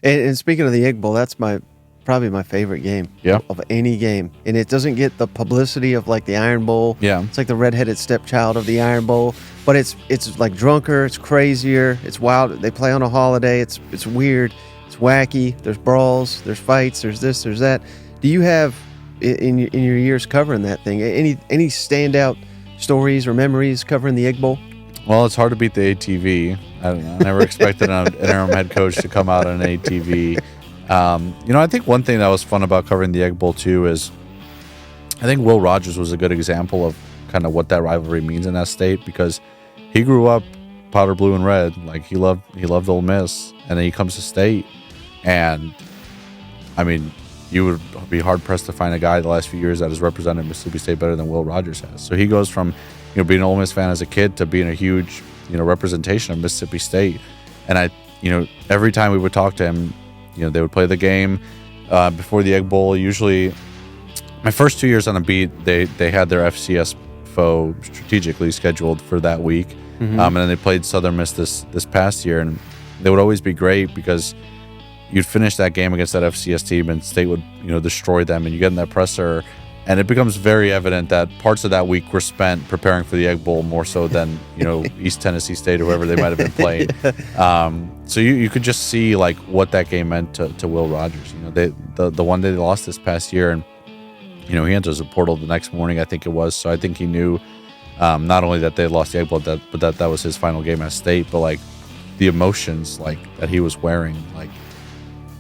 And speaking of the Egg Bowl, that's probably my favorite game of any game. And it doesn't get the publicity of like the Iron Bowl. Yeah. It's like the redheaded stepchild of the Iron Bowl. But it's like drunker, it's crazier, it's wild. They play on a holiday. It's weird, it's wacky. There's brawls, there's fights, there's this, there's that. Do you have in your years covering that thing any standout stories or memories covering the Egg Bowl? Well, it's hard to beat the ATV. I never expected an interim head coach to come out on an ATV. I think one thing that was fun about covering the Egg Bowl too is I think Will Rogers was a good example of kind of what that rivalry means in that state, because he grew up powder blue and red. Like he loved Ole Miss, and then he comes to state, and I mean, you would be hard pressed to find a guy the last few years that has represented Mississippi State better than Will Rogers has. So he goes from being an Ole Miss fan as a kid to being a huge representation of Mississippi State. And every time we would talk to him, they would play the game before the Egg Bowl. Usually, my first 2 years on the beat, they had their FCS foe strategically scheduled for that week, and then they played Southern Miss this past year, and they would always be great because you'd finish that game against that FCS team, and State would destroy them, and you get in that presser, and it becomes very evident that parts of that week were spent preparing for the Egg Bowl more so than East Tennessee State or whoever they might have been playing. So you could just see like what that game meant to Will Rogers. The one day they lost this past year, and he enters the portal the next morning, I think it was. So I think he knew not only that they had lost the Egg Bowl, but that was his final game at State, but like the emotions like that he was wearing, like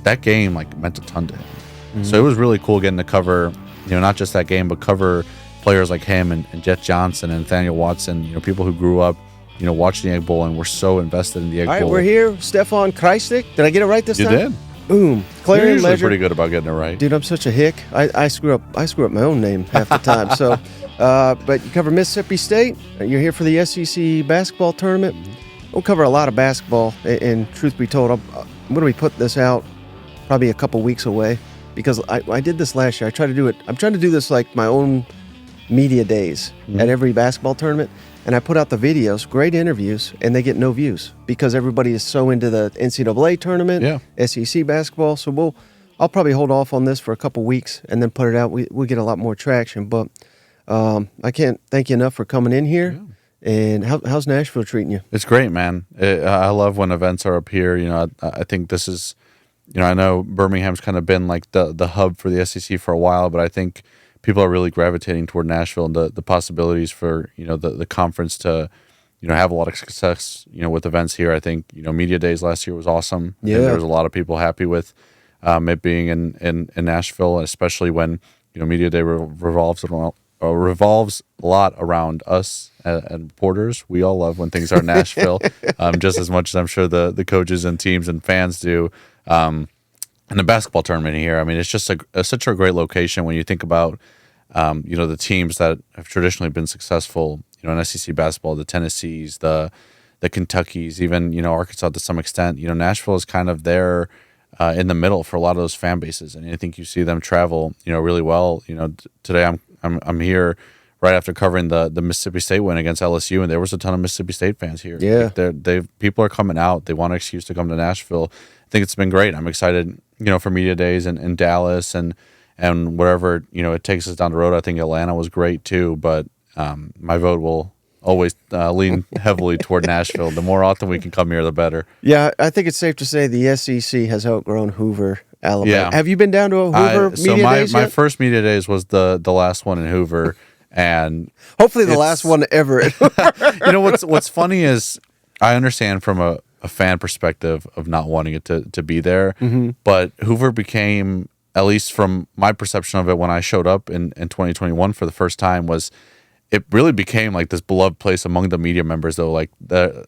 that game like meant a ton to him. So it was really cool getting to cover, not just that game, but cover players like him and Jet Johnson and Nathaniel Watson, people who grew up, watching the Egg Bowl and were so invested in the Egg Bowl. All right, we're here. Stefan Krajisnik. Did I get it right this time? You did. Boom. Clarion-Ledger. You're usually Ledger. pretty good about getting it right. Dude, I'm such a hick. I screw up my own name half the time. So, but you cover Mississippi State. You're here for the SEC basketball tournament. We'll cover a lot of basketball. And truth be told, I'm going to be putting this out probably a couple weeks away, because I did this last year. I'm trying to do this like my own media days at every basketball tournament. And I put out the videos, great interviews, and they get no views because everybody is so into the NCAA tournament, SEC basketball. So I'll probably hold off on this for a couple weeks and then put it out. We'll get a lot more traction. But I can't thank you enough for coming in here. Yeah. And how's Nashville treating you? It's great, man. I love when events are up here. I think this is, I know Birmingham's kind of been like the hub for the SEC for a while, but I think people are really gravitating toward Nashville and the possibilities for, the conference to, have a lot of success, with events here. I think, Media Days last year was awesome. Yeah. And there was a lot of people happy with it being in Nashville, especially when, Media Day revolves a lot around us and reporters. We all love when things are in Nashville, just as much as I'm sure the coaches and teams and fans do. And the basketball tournament here, I mean, it's just such a great location when you think about, the teams that have traditionally been successful, in SEC basketball, the Tennessees, the Kentuckys, even, Arkansas to some extent. Nashville is kind of there in the middle for a lot of those fan bases, and I think you see them travel, really well. Today I'm here right after covering the Mississippi State win against LSU, and there was a ton of Mississippi State fans here. Yeah, people are coming out. They want an excuse to come to Nashville. I think it's been great. I'm excited, for Media Days in Dallas and wherever, it takes us down the road. I think Atlanta was great too, but my vote will always lean heavily toward Nashville. The more often we can come here, the better. Yeah, I think it's safe to say the SEC has outgrown Hoover, Alabama. Yeah. Have you been down to a Hoover Media Days my yet? first Media Days was the last one in Hoover, and hopefully the last one ever. What's funny is I understand from a fan perspective of not wanting it to be there, but Hoover became, at least from my perception of it when I showed up in 2021 for the first time, it really became like this beloved place among the media members, though. Like the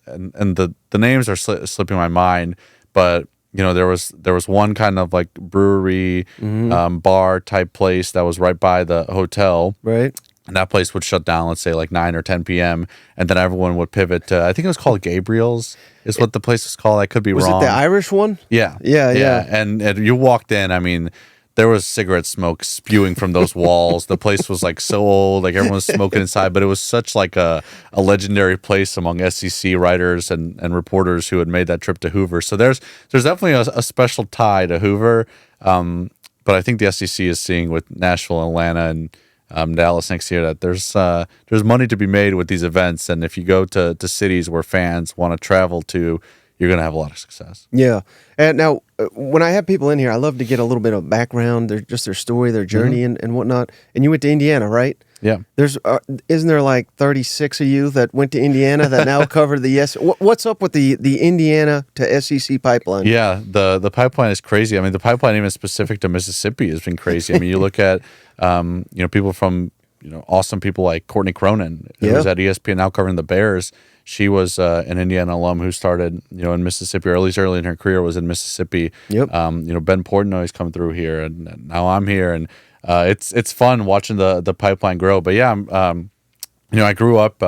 names are slipping my mind, but there was one kind of like brewery, bar type place that was right by the hotel, right? And that place would shut down, let's say like 9 or 10 p.m. And then everyone would pivot to, I think it was called Gabriel's is what the place was called. I could be wrong. Was it the Irish one? Yeah. Yeah. And you walked in, I mean, there was cigarette smoke spewing from those walls. The place was like so old, like everyone was smoking inside, but it was such like a legendary place among SEC writers and reporters who had made that trip to Hoover. So there's definitely a special tie to Hoover. But I think the SEC is seeing with Nashville, Atlanta, and Dallas next year that there's money to be made with these events. And if you go to cities where fans want to travel to, you're going to have a lot of success. Yeah. And now, when I have people in here, I love to get a little bit of background, their story, their journey, and whatnot. And you went to Indiana, right? Yeah. There's isn't there like 36 of you that went to Indiana that now cover the What's up with the Indiana to SEC pipeline? Yeah, the pipeline is crazy. I mean, the pipeline even specific to Mississippi has been crazy. I mean, you look at people from awesome people like Courtney Cronin, who was at ESPN now covering the Bears. She was an Indiana alum who started, in Mississippi, or at least early in her career was in Mississippi. Yep. Ben Portnoy's come through here, and now I'm here, and it's fun watching the pipeline grow. But yeah, I grew up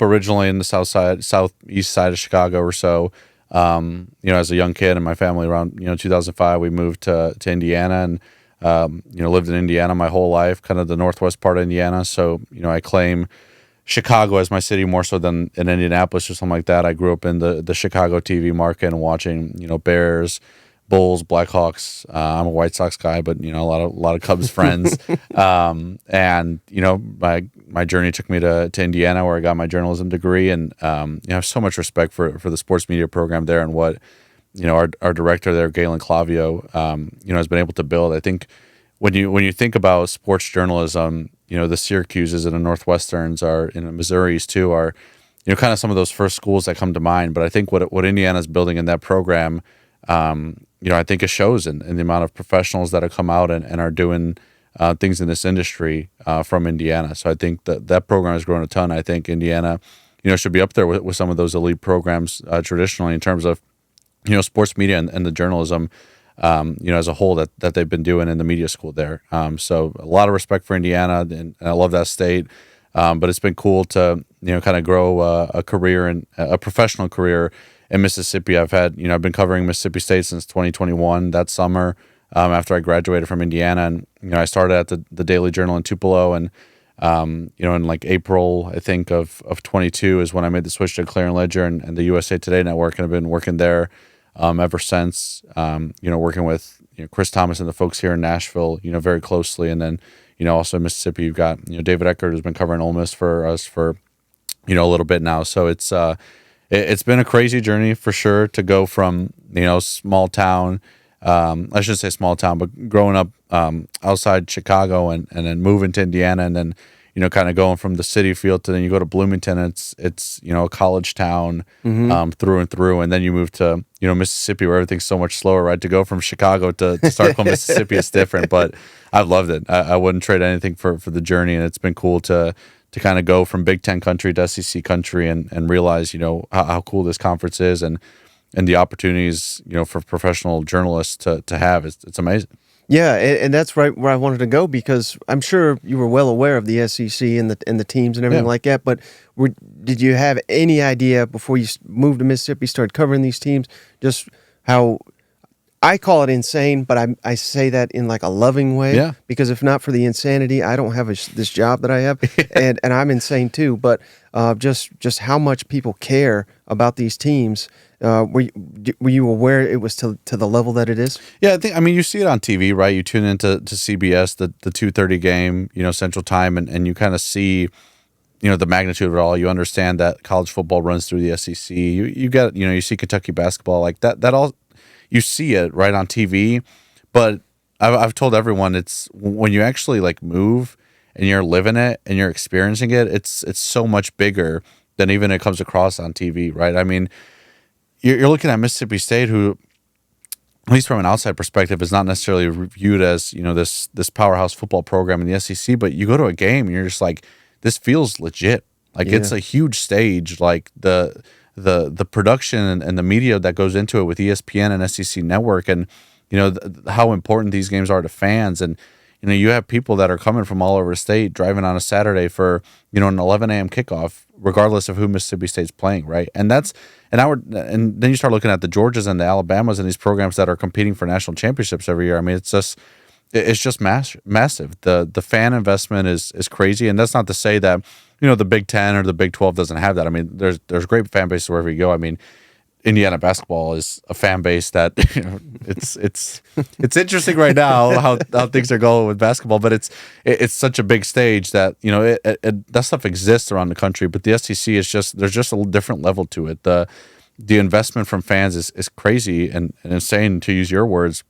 originally in the southeast side of Chicago or so. As a young kid, and my family around 2005, we moved to Indiana, and lived in Indiana my whole life, kind of the northwest part of Indiana. So I claim Chicago as my city more so than in Indianapolis or something like that. I grew up in the Chicago TV market and watching, Bears, Bulls, Blackhawks. I'm a White Sox guy, but a lot of Cubs friends. And my journey took me to Indiana, where I got my journalism degree, and I have so much respect for the sports media program there and what our director there, Galen Clavio, has been able to build. I think when you think about sports journalism, the Syracuses and the Northwesterns are, in the Missouris too, are, kind of some of those first schools that come to mind. But I think what Indiana's building in that program, I think it shows in the amount of professionals that have come out and are doing things in this industry from Indiana. So I think that program has grown a ton. I think Indiana, should be up there with some of those elite programs traditionally in terms of, sports media and the journalism, as a whole that they've been doing in the media school there. So a lot of respect for Indiana, and I love that state. But it's been cool to, kind of grow a career and a professional career in Mississippi. I've been covering Mississippi State since 2021 that summer, after I graduated from Indiana. And, I started at the Daily Journal in Tupelo, and, in like April, I think of 22 is when I made the switch to Clarion-Ledger and the USA Today network. And I've been working there ever since, working with Chris Thomas and the folks here in Nashville, very closely. And then, also in Mississippi, you've got, David Eckert, who's been covering Ole Miss for us for, a little bit now. So it's been a crazy journey for sure to go from, small town, I shouldn't say small town, but growing up outside Chicago and then moving to Indiana, and then, kind of going from the city feel to then you go to Bloomington. It's a college town through and through, and then you move to Mississippi, where everything's so much slower. Right, to go from Chicago to Starkville, Mississippi is different, but I've loved it. I wouldn't trade anything for the journey, and it's been cool to kind of go from Big Ten country to SEC country and realize how cool this conference is and the opportunities for professional journalists to have. It's amazing. Yeah, and that's right where I wanted to go, because I'm sure you were well aware of the SEC and the teams and everything like that. But did you have any idea before you moved to Mississippi, started covering these teams, just how I call it insane, but I say that in like a loving way. Yeah. Because if not for the insanity, I don't have this job that I have, and I'm insane too. But just how much people care about these teams. Were you aware it was to the level that it is? Yeah, I mean, you see it on TV, right? You tune into CBS, the 2:30 game, Central Time, and you kind of see, the magnitude of it all. You understand that college football runs through the SEC. You get, you see Kentucky basketball, like that all. You see it right on TV, but I've told everyone, it's when you actually like move and you're living it and you're experiencing it, it's so much bigger than even it comes across on TV, right? I mean, you're looking at Mississippi State, who, at least from an outside perspective, is not necessarily viewed as this powerhouse football program in the SEC. But you go to a game and you're just like, this feels legit. Like it's a huge stage. Like the production and the media that goes into it with ESPN and SEC Network, and how important these games are to fans. And you have people that are coming from all over the state driving on a Saturday for, an 11 a.m. kickoff, regardless of who Mississippi State's playing, right? And and then you start looking at the Georgias and the Alabamas and these programs that are competing for national championships every year. I mean, it's just massive. The fan investment is crazy, and that's not to say that the Big 10 or the Big 12 doesn't have that. I mean, there's great fan bases wherever you go. I mean, Indiana basketball is a fan base that it's interesting right now how things are going with basketball, but it's such a big stage that that stuff exists around the country. But the SEC is there's just a different level to it. The investment from fans is crazy and insane, to use your words.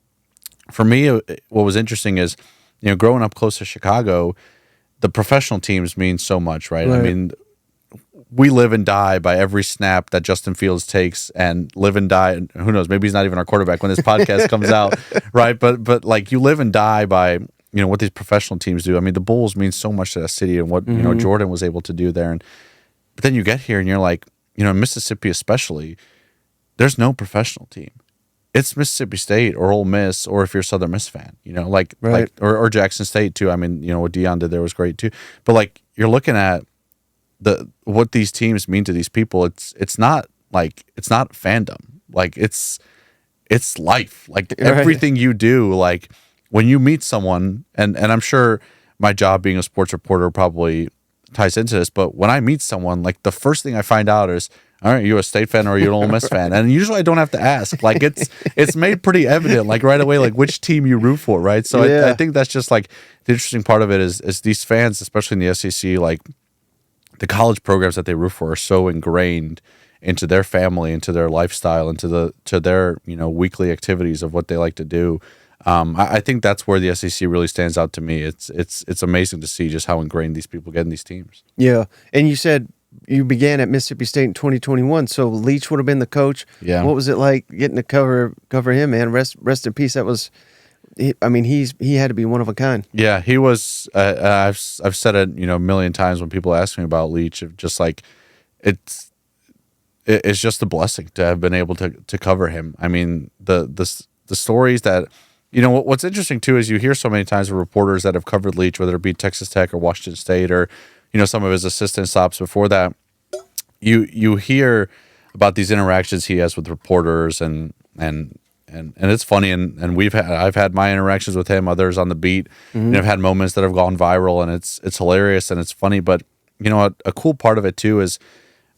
For me, what was interesting is growing up close to Chicago, the professional teams mean so much, right? I mean, we live and die by every snap that Justin Fields takes, and live and die. And who knows? Maybe he's not even our quarterback when this podcast comes out, right? But like, you live and die by what these professional teams do. I mean, the Bulls mean so much to that city, and what Jordan was able to do there. But then you get here, and you're like, in Mississippi especially, there's no professional team. It's Mississippi State or Ole Miss, or if you're a Southern Miss fan, or Jackson State too. I mean, what Deion did there was great too. But like, you're looking at what these teams mean to these people. It's not fandom. Like, it's life. Like, everything you do, like when you meet someone, and I'm sure my job being a sports reporter probably ties into this, but when I meet someone, like, the first thing I find out is, all right, are you a State fan or are you an Ole Miss fan? And usually I don't have to ask. Like, it's made pretty evident, like, right away, like, which team you root for, right? So I think that's just like the interesting part of it is these fans, especially in the SEC, like, the college programs that they root for are so ingrained into their family, into their lifestyle, into their weekly activities of what they like to do. I think that's where the SEC really stands out to me. It's amazing to see just how ingrained these people get in these teams. Yeah, and you said you began at Mississippi State in 2021, so Leach would have been the coach. Yeah. What was it like getting to cover him, man? Rest in peace. That was, I mean, he had to be one of a kind. Yeah, he was. I've said it a million times when people ask me about Leach. Of just like, it's just a blessing to have been able to cover him. I mean, the stories that what's interesting too is you hear so many times of reporters that have covered Leach, whether it be Texas Tech or Washington State or some of his assistant stops before that. You hear about these interactions he has with reporters and it's funny, and I've had my interactions with him, others on the beat, and I've had moments that have gone viral, and it's hilarious and it's funny. But a cool part of it too is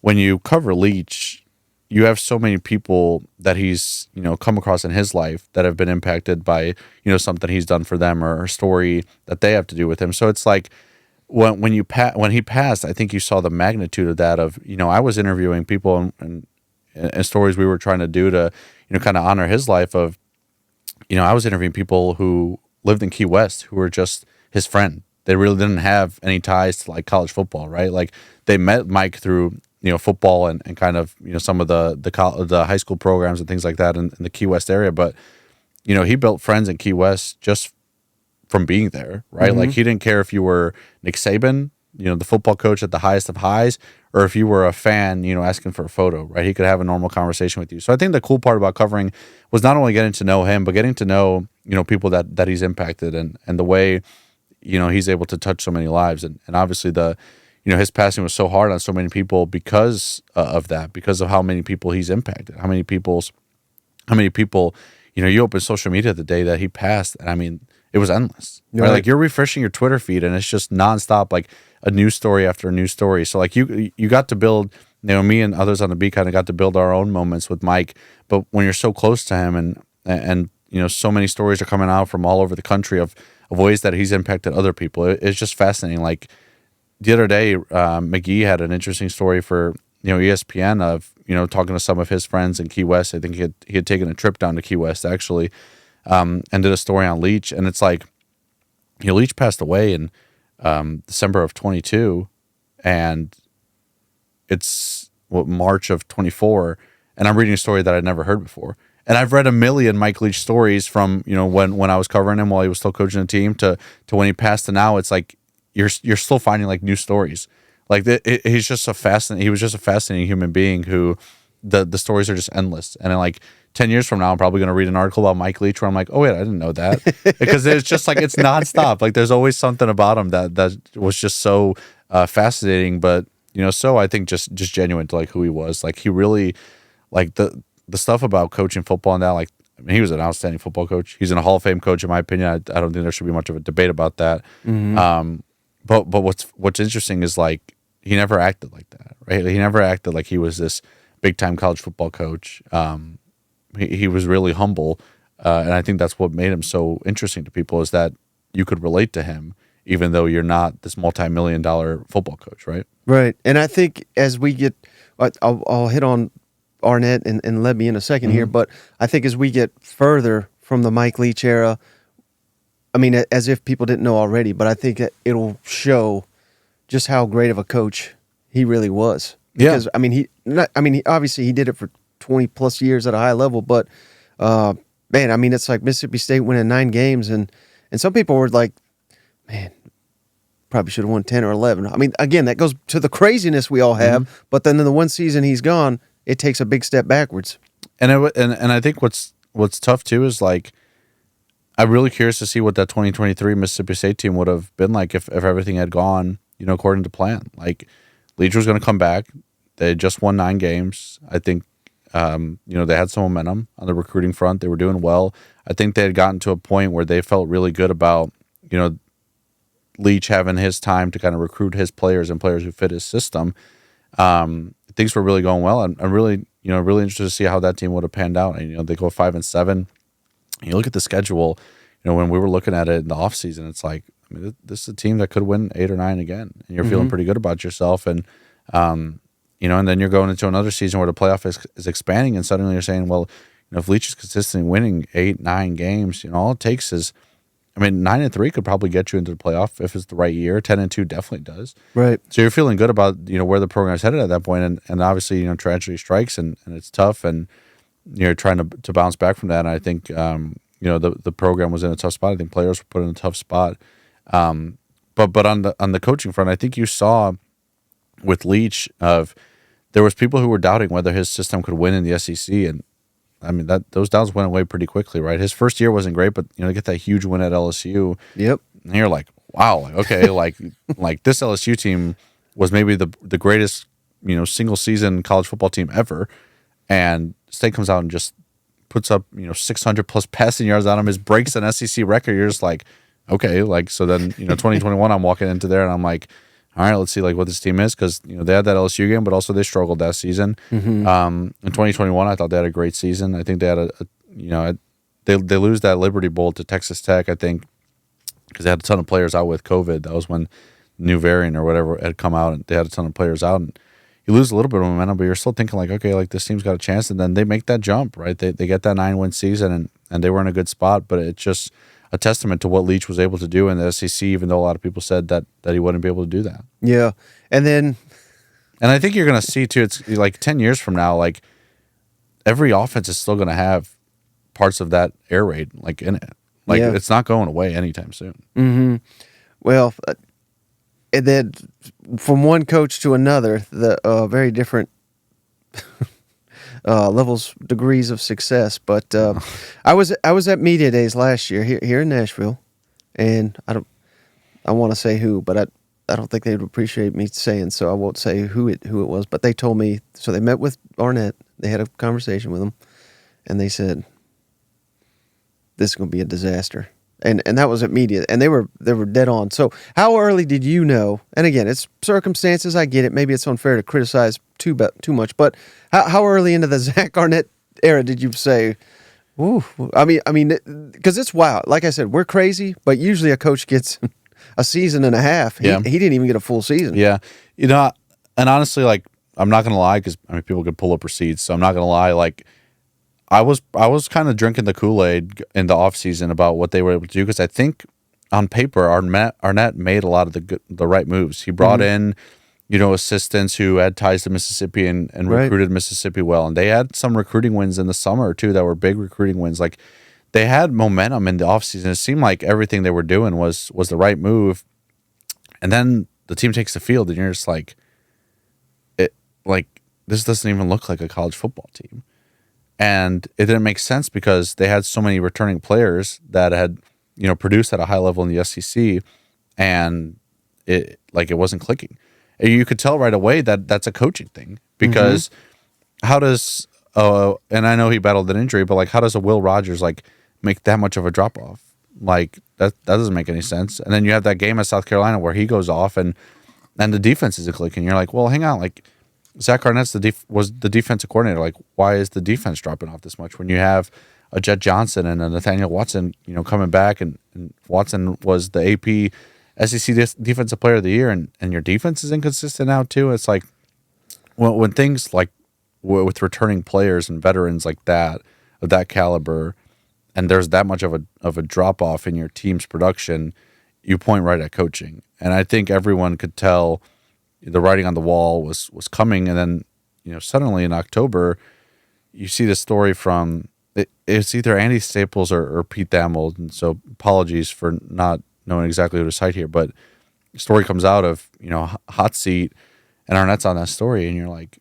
when you cover Leach, you have so many people that he's come across in his life that have been impacted by something he's done for them or a story that they have to do with him. So it's like when he passed, I think you saw the magnitude of that. Of I was interviewing people and stories we were trying to do to kind of honor his life. Of I was interviewing people who lived in Key West who were just his friend. They really didn't have any ties to like college football, right? Like, they met Mike through football and kind of some of the high school programs and things like that in the Key West area. But he built friends in Key West just from being there, right? Like, he didn't care if you were Nick Saban, the football coach at the highest of highs, or if you were a fan, asking for a photo, right? He could have a normal conversation with you. So I think the cool part about covering was not only getting to know him, but getting to know, people that he's impacted and the way, he's able to touch so many lives. And obviously his passing was so hard on so many people because of that, because of how many people he's impacted, how many people, you open social media the day that he passed, and I mean, it was endless. Right? Like, you're refreshing your Twitter feed, and it's just nonstop, like a news story after a news story. So like, you got to build, me and others on the beat kind of got to build our own moments with Mike. But when you're so close to him, and so many stories are coming out from all over the country of ways that he's impacted other people, it's just fascinating. Like, the other day, McGee had an interesting story for ESPN of talking to some of his friends in Key West. I think he had taken a trip down to Key West actually, and did a story on Leach. And it's like, Leach passed away in December of 22, and it's March of 24, and I'm reading a story that I'd never heard before. And I've read a million Mike Leach stories from when I was covering him while he was still coaching the team to when he passed to now. It's like you're still finding like new stories. Like, he was just a fascinating human being who the stories are just endless. And then like 10 years from now, I'm probably going to read an article about Mike Leach where I'm like, oh wait, I didn't know that. Because it's just like, it's nonstop. Like there's always something about him that was just so fascinating. But, so I think just genuine to like who he was. Like he really, like the stuff about coaching football and that, like, I mean, he was an outstanding football coach. He's a Hall of Fame coach, in my opinion. I don't think there should be much of a debate about that. But what's interesting is like he never acted like that, right? He never acted like he was this big time college football coach. He was really humble, and I think that's what made him so interesting to people is that you could relate to him, even though you're not this multi-million-dollar football coach, right? Right, and I think as we get, I'll hit on Arnett and Lebby in a second here, but I think as we get further from the Mike Leach era, I mean, as if people didn't know already, but I think that it'll show just how great of a coach he really was. Because, yeah. Obviously he did it for 20 plus years at a high level, but man, I mean, it's like Mississippi State winning 9 games, and some people were like, man, probably should have won 10 or 11. I mean, again, that goes to the craziness we all have, but then in the one season he's gone, it takes a big step backwards. And I think what's tough too is like, I'm really curious to see what that 2023 Mississippi State team would have been like if everything had gone, according to plan. Like Leach was going to come back. They had just won 9 games. I think, they had some momentum on the recruiting front. They were doing well. I think they had gotten to a point where they felt really good about, Leach having his time to kind of recruit his players and players who fit his system. Things were really going well. I'm really, really interested to see how that team would have panned out. And, they go 5-7. You look at the schedule, when we were looking at it in the offseason, it's like, I mean, this is a team that could win 8 or 9 again, and you're feeling pretty good about yourself. And, and then you're going into another season where the playoff is expanding, and suddenly you're saying, well, if Leach is consistently winning 8, 9 games, all it takes is, 9-3 could probably get you into the playoff if it's the right year. 10-2 definitely does. Right. So you're feeling good about, where the program's headed at that point. And obviously, tragedy strikes and it's tough, and you're trying to bounce back from that. And I think, the program was in a tough spot. I think players were put in a tough spot. But on the coaching front, I think you saw with Leach there was people who were doubting whether his system could win in the SEC, and those doubts went away pretty quickly, right? His first year wasn't great, but to get that huge win at LSU, yep, and you're like, wow, like okay, like this LSU team was maybe the greatest single season college football team ever, and State comes out and just puts up 600 plus passing yards on him, his breaks an SEC record. You're just like, okay, like so then 2021 I'm walking into there and I'm like, all right, let's see like what this team is, because they had that LSU game, but also they struggled that season. In 2021, I thought they had a great season. I think they had they lose that Liberty Bowl to Texas Tech, I think, because they had a ton of players out with COVID. That was when new variant or whatever had come out, and they had a ton of players out. And you lose a little bit of momentum, but you're still thinking like, okay, like this team's got a chance. And then they make that jump, right? They get that 9-win season, and they were in a good spot, but it's just a testament to what Leach was able to do in the SEC, even though a lot of people said that he wouldn't be able to do that. Yeah. And I think you're going to see too, it's like 10 years from now, like every offense is still going to have parts of that air raid like in it. Like it's not going away anytime soon. Well, and then from one coach to another, the very different levels, degrees of success. But I was at media days last year here in Nashville, and I want to say who, but I don't think they would appreciate me saying, so I won't say who it was. But they told me, so they met with Arnett, they had a conversation with him, and they said, "This is going to be a disaster." And that was at media, and they were dead on. So how early did you know? And again, it's circumstances. I get it. Maybe it's unfair to criticize too much, but how early into the Zach Arnett era did you say, "Ooh"? I mean, because it's wild. Like I said, we're crazy, but usually a coach gets a season and a half. He didn't even get a full season. Yeah, and honestly, like I'm not gonna lie, because people could pull up receipts, so I'm not gonna lie, like. I was kind of drinking the Kool-Aid in the offseason about what they were able to do, because I think on paper Arnett made a lot of the right moves. He brought in, assistants who had ties to Mississippi and recruited Mississippi well, and they had some recruiting wins in the summer too that were big recruiting wins. Like they had momentum in the offseason. It seemed like everything they were doing was the right move, and then the team takes the field, and you're just like, this doesn't even look like a college football team. And it didn't make sense because they had so many returning players that had, produced at a high level in the SEC, and it wasn't clicking. And you could tell right away that that's a coaching thing, because how does and I know he battled an injury, but how does a Will Rogers make that much of a drop off? That doesn't make any sense. And then you have that game at South Carolina where he goes off and the defense isn't clicking. You're like, well, hang on, Zach Arnett was the defensive coordinator. Why is the defense dropping off this much when you have a Jet Johnson and a Nathaniel Watson, coming back, and Watson was the AP SEC Defensive Player of the Year, and your defense is inconsistent now too. It's when things with returning players and veterans like that, of that caliber, and there's that much of a drop off in your team's production, you point right at coaching. And I think everyone could tell the writing on the wall was coming. And then, suddenly in October, you see the story from it's either Andy Staples or Pete Thamel. And so apologies for not knowing exactly who to cite here, but the story comes out of, hot seat, and Arnett's on that story. And you're like,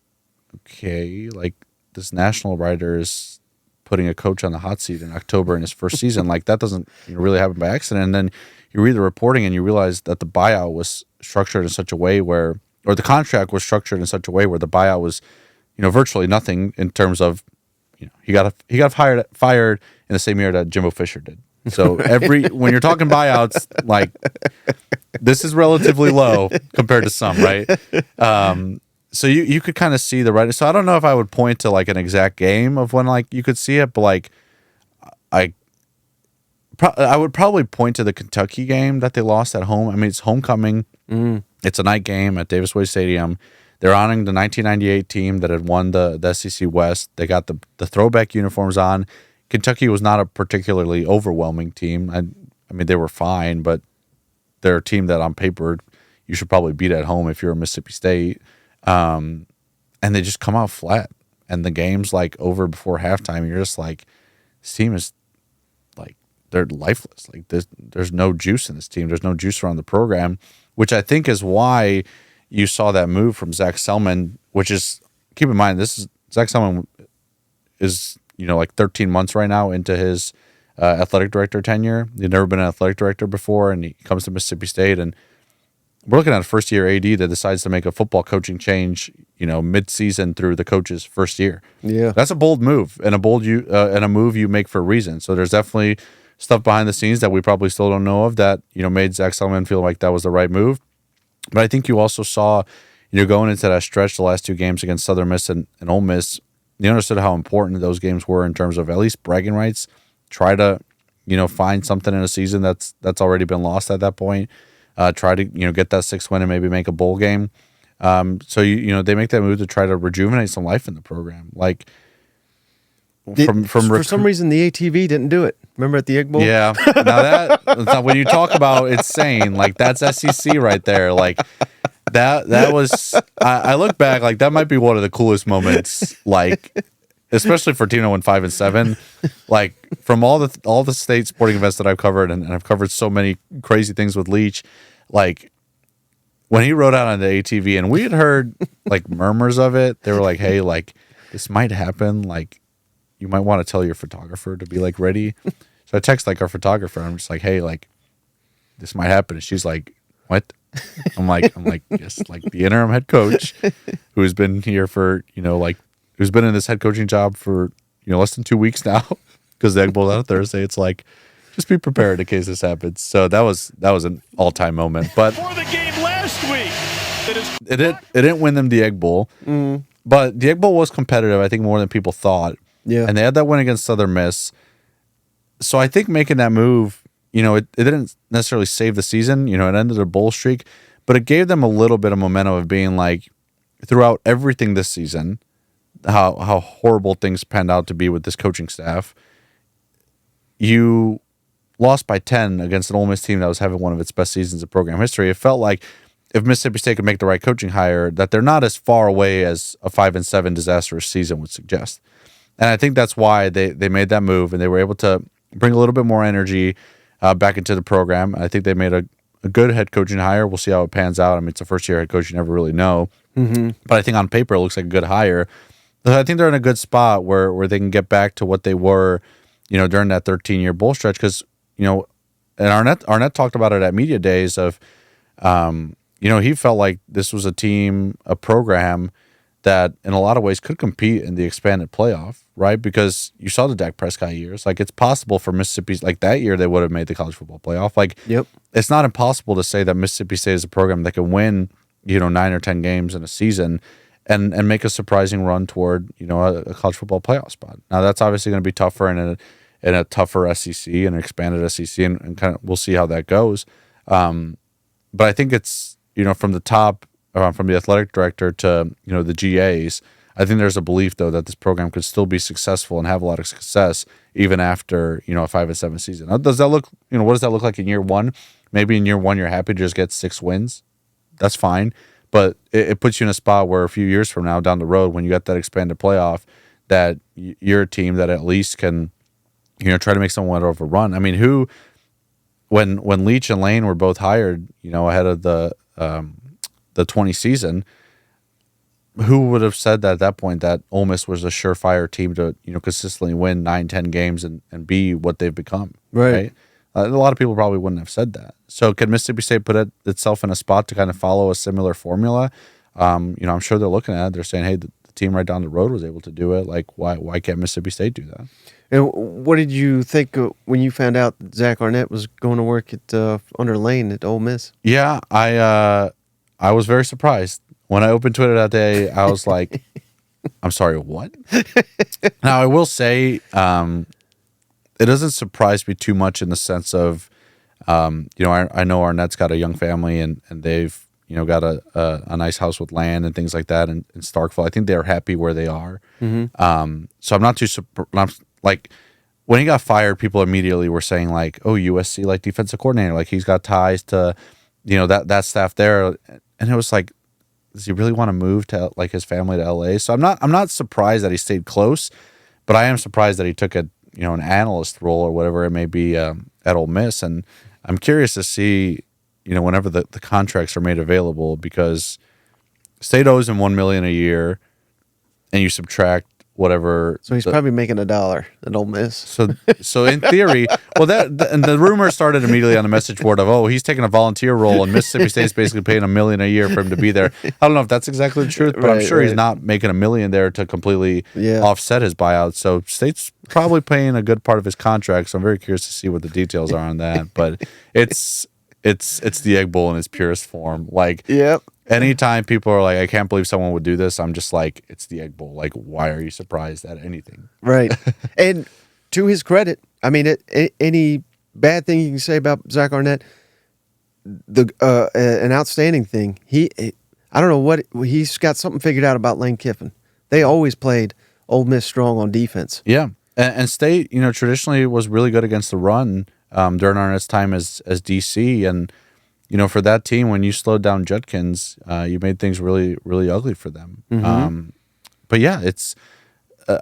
okay, this national writer is putting a coach on the hot seat in October in his first season. That doesn't really happen by accident. And then you read the reporting and you realize that the buyout was structured in such a way or the contract was structured in such a way where the buyout was, virtually nothing in terms of, he got fired in the same year that Jimbo Fisher did. So when you're talking buyouts, this is relatively low compared to some, right? So you could kind of see the writing. So I don't know if I would point to an exact game of when you could see it, but I would probably point to the Kentucky game that they lost at home. I mean, it's homecoming. It's a night game at Davis Wade Stadium. They're honoring the 1998 team that had won the SEC West. They got the throwback uniforms on. Kentucky was not a particularly overwhelming team. I mean, they were fine, but they're a team that on paper you should probably beat at home if you're a Mississippi State. And they just come out flat. And the game's over before halftime. You're just this team is they're lifeless. There's no juice in this team. There's no juice around the program, which I think is why you saw that move from Zach Selman, which is, keep in mind, Zach Selman is, 13 months right now into his athletic director tenure. He'd never been an athletic director before, and he comes to Mississippi State, and we're looking at a first-year AD that decides to make a football coaching change, mid-season through the coach's first year. Yeah, that's a bold move, and a move you make for a reason. So there's definitely stuff behind the scenes that we probably still don't know of that made Zach Selman feel like that was the right move. But I think you also saw, going into that stretch, the last two games against Southern Miss and Ole Miss, you understood how important those games were in terms of at least bragging rights. Try to, find something in a season that's already been lost at that point. Try to, get that 6th win and maybe make a bowl game. So, they make that move to try to rejuvenate some life in the program. For some reason, the ATV didn't do it. Remember at the Egg Bowl? Yeah. Now that's when you talk about insane, that's SEC right there. That was, I look back, that might be one of the coolest moments, especially for Tino in 5 and 7. From all the state sporting events that I've covered, and I've covered so many crazy things with Leach, when he rode out on the ATV, and we had heard murmurs of it, they were like, hey, this might happen, you might want to tell your photographer to be ready. So I text our photographer. I'm just hey, this might happen. And she's like, what? I'm like, yes, the interim head coach who's been here for, who's been in this head coaching job for, less than 2 weeks now, because the Egg Bowl on Thursday. It's just be prepared in case this happens. So that was an all-time moment. But for the game last week, it didn't win them the Egg Bowl. But the Egg Bowl was competitive, I think, more than people thought. Yeah. And they had that win against Southern Miss. So I think making that move, it didn't necessarily save the season. It ended a bowl streak, but it gave them a little bit of momentum of being throughout everything this season, how horrible things panned out to be with this coaching staff. You lost by 10 against an Ole Miss team that was having one of its best seasons in program history. It felt like if Mississippi State could make the right coaching hire, that they're not as far away as a 5 and 7 disastrous season would suggest. And I think that's why they made that move, and they were able to bring a little bit more energy back into the program. I think they made a a good head coaching hire. We'll see how it pans out. I mean, it's a first year head coach. You never really know. Mm-hmm. But I think on paper, it looks like a good hire. I think they're in a good spot where they can get back to what they were, during that 13-year bowl stretch. Because, and Arnett talked about it at media days of, he felt like this was a team, a program that in a lot of ways could compete in the expanded playoff, right? Because you saw the Dak Prescott years. Like, it's possible for Mississippi, like that year they would have made the college football playoff. Like, Yep. It's not impossible to say that Mississippi State is a program that can win, 9 or 10 games in a season and make a surprising run toward, a college football playoff spot. Now, that's obviously going to be tougher in a tougher SEC and an expanded SEC, and kind of we'll see how that goes. But I think it's, from the top, from the athletic director to, the GAs, I think there's a belief, though, that this program could still be successful and have a lot of success even after, a 5-7 season. Now, does that look, what does that look like in year one? Maybe in year one, you're happy to just get 6 wins. That's fine. But it puts you in a spot where a few years from now down the road, when you got that expanded playoff, that you're a team that at least can, try to make someone of a run. I mean, when Leach and Lane were both hired, ahead of the 20 season, who would have said that at that point that Ole Miss was a surefire team to, consistently win 9-10 games and be what they've become? Right. A lot of people probably wouldn't have said that. So can Mississippi State put itself in a spot to kind of follow a similar formula? I'm sure they're looking at it. They're saying, hey, the team right down the road was able to do it. Like, why can't Mississippi State do that? And what did you think when you found out that Zach Arnett was going to work at under Lane at Ole Miss? Yeah, I was very surprised. When I opened Twitter that day, I was like, I'm sorry, what? Now, I will say, it doesn't surprise me too much in the sense of, I know Arnett's got a young family and they've, got a nice house with land and things like that in Starkville. I think they're happy where they are. Mm-hmm. So I'm not too like when he got fired, people immediately were saying like, oh, USC like defensive coordinator, like he's got ties to, that staff there. And it was like, does he really want to move to like his family to LA? So I'm not surprised that he stayed close, but I am surprised that he took an analyst role or whatever it may be at Ole Miss. And I'm curious to see, whenever the contracts are made available, because State owes him $1 million a year, and you subtract whatever. So he's probably making $1 at Ole Miss. So in theory, well, and the rumor started immediately on the message board of, oh, he's taking a volunteer role, and Mississippi State's basically paying $1 million a year for him to be there. I don't know if that's exactly the truth, but I'm sure he's not making $1 million there to completely offset his buyout. So State's probably paying a good part of his contract. So I'm very curious to see what the details are on that. But it's the Egg Bowl in its purest form. Like, yep. Anytime people are like, I can't believe someone would do this, I'm just like, it's the Egg Bowl. Like, why are you surprised at anything? Right. And to his credit, I mean, any bad thing you can say about Zach Arnett, an outstanding thing. I don't know what, he's got something figured out about Lane Kiffin. They always played Ole Miss strong on defense. Yeah. And State, traditionally was really good against the run during Arnett's time as DC. And, for that team, when you slowed down Judkins, you made things really, really ugly for them. Mm-hmm. But yeah,